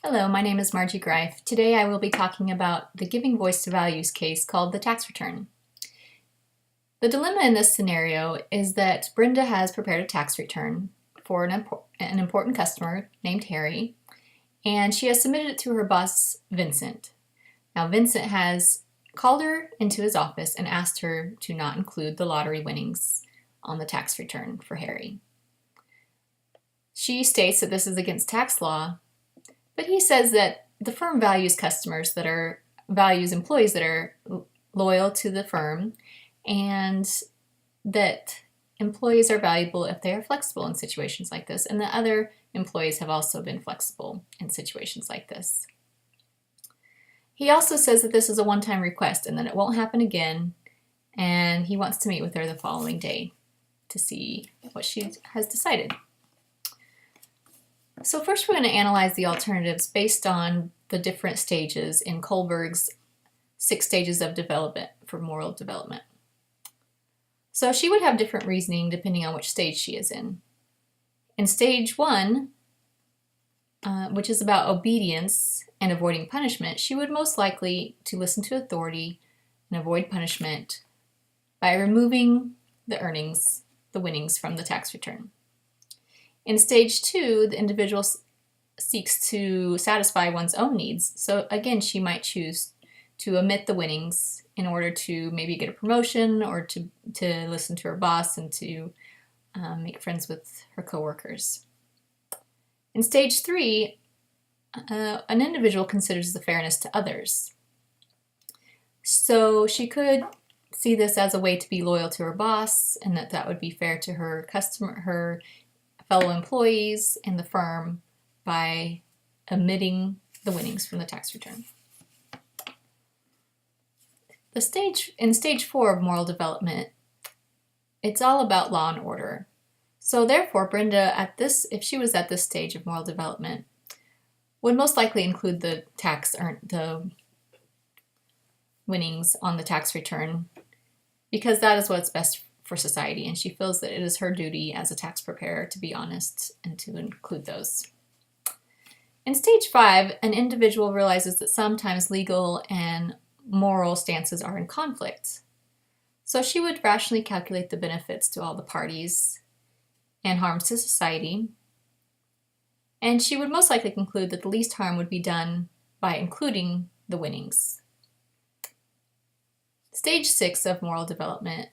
Hello, my name is Margie Greif. Today I will be talking about the giving voice to values case called the tax return. The dilemma in this scenario is that Brenda has prepared a tax return for an important customer named Harry, and she has submitted it to her boss, Vincent. Now, Vincent has called her into his office and asked her to not include the lottery winnings on the tax return for Harry. She states that this is against tax law, but he says that the firm values employees that are loyal to the firm, and that employees are valuable if they are flexible in situations like this, and that other employees have also been flexible in situations like this. He also says that this is a one-time request and that it won't happen again, and he wants to meet with her the following day to see what she has decided. So first we're going to analyze the alternatives based on the different stages in Kohlberg's 6 stages of development for moral development. So she would have different reasoning depending on which stage she is in. In stage 1, which is about obedience and avoiding punishment, she would most likely to listen to authority and avoid punishment by removing the winnings from the tax return. In stage 2, the individual seeks to satisfy one's own needs. So again, she might choose to omit the winnings in order to maybe get a promotion or to listen to her boss and to make friends with her coworkers. In stage 3, an individual considers the fairness to others. So she could see this as a way to be loyal to her boss and that would be fair to her fellow employees and the firm by omitting the winnings from the tax return. In stage 4 of moral development, it's all about law and order. So therefore, Brenda, if she was at this stage of moral development, would most likely include the winnings on the tax return because that is what's best for society, and she feels that it is her duty as a tax preparer to be honest and to include those. In stage 5, an individual realizes that sometimes legal and moral stances are in conflict. So she would rationally calculate the benefits to all the parties and harms to society, and she would most likely conclude that the least harm would be done by including the winnings. Stage 6 of moral development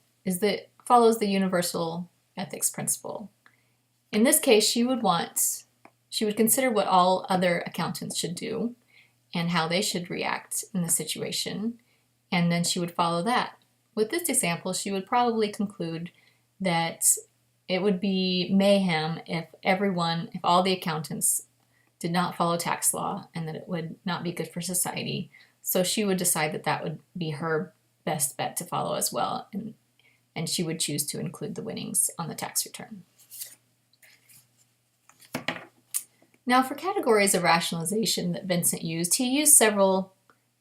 follows the universal ethics principle. In this case, she would consider what all other accountants should do and how they should react in the situation, and then she would follow that. With this example, she would probably conclude that it would be mayhem if all the accountants did not follow tax law and that it would not be good for society. So she would decide that that would be her best bet to follow as well, and she would choose to include the winnings on the tax return. Now, for categories of rationalization that Vincent used, he used several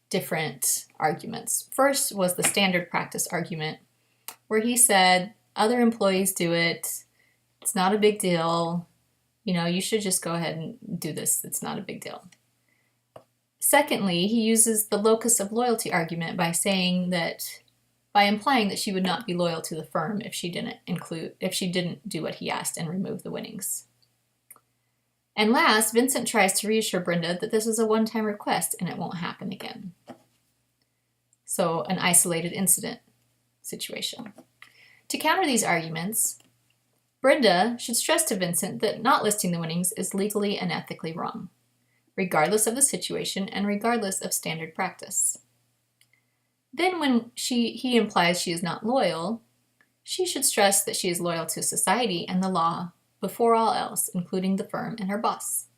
different arguments. First was the standard practice argument, where he said, other employees do it, it's not a big deal, you should just go ahead and do this, it's not a big deal. Secondly, he uses the locus of loyalty argument by implying that she would not be loyal to the firm if she didn't do what he asked and remove the winnings. And last, Vincent tries to reassure Brenda that this is a one-time request and it won't happen again. So an isolated incident situation. To counter these arguments, Brenda should stress to Vincent that not listing the winnings is legally and ethically wrong, regardless of the situation and regardless of standard practice. Then when he implies she is not loyal, she should stress that she is loyal to society and the law before all else, including the firm and her boss.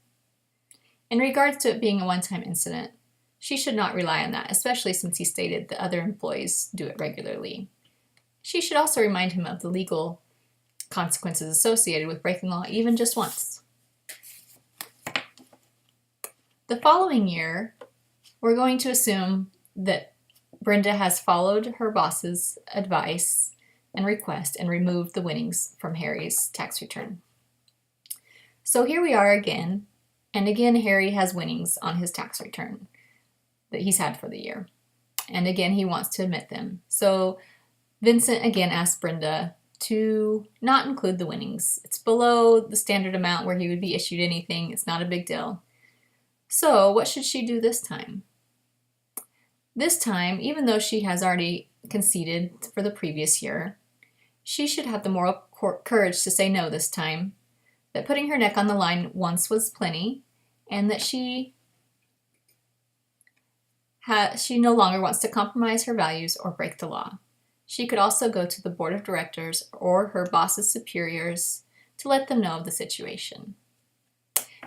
In regards to it being a one-time incident, she should not rely on that, especially since he stated that other employees do it regularly. She should also remind him of the legal consequences associated with breaking law even just once. The following year, we're going to assume that Brenda has followed her boss's advice and request and removed the winnings from Harry's tax return. So here we are again, And again, Harry has winnings on his tax return that he's had for the year. And again, he wants to admit them. So Vincent again asks Brenda to not include the winnings. It's below the standard amount where he would be issued anything. It's not a big deal. So what should she do this time? This time, even though she has already conceded for the previous year, she should have the moral courage to say no this time, that putting her neck on the line once was plenty, and that she no longer wants to compromise her values or break the law. She could also go to the board of directors or her boss's superiors to let them know of the situation.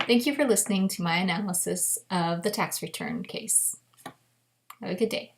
Thank you for listening to my analysis of the tax return case. Have a good day.